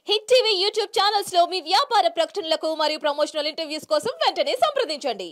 Hit TV YouTube channels లో మీ వ్యాపార ప్రకటనలకు మరియు ప్రమోషనల్ ఇంటర్వ్యూస్ కోసం వెంటనే సంప్రదించండి.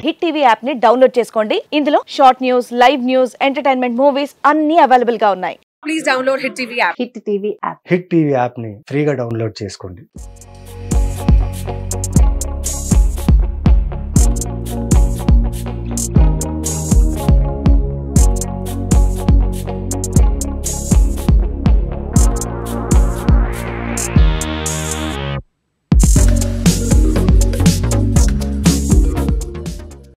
హిట్ టీవీ యాప్ ని డౌన్లోడ్ చేసుకోండి. ఇందులో short news, live news, entertainment movies అన్ని అవైలబుల్ గా ఉన్నాయి. Please download Hit TV app. Hit TV app hit TV app ని ఫ్రీగా డౌన్లోడ్ చేసుకోండి.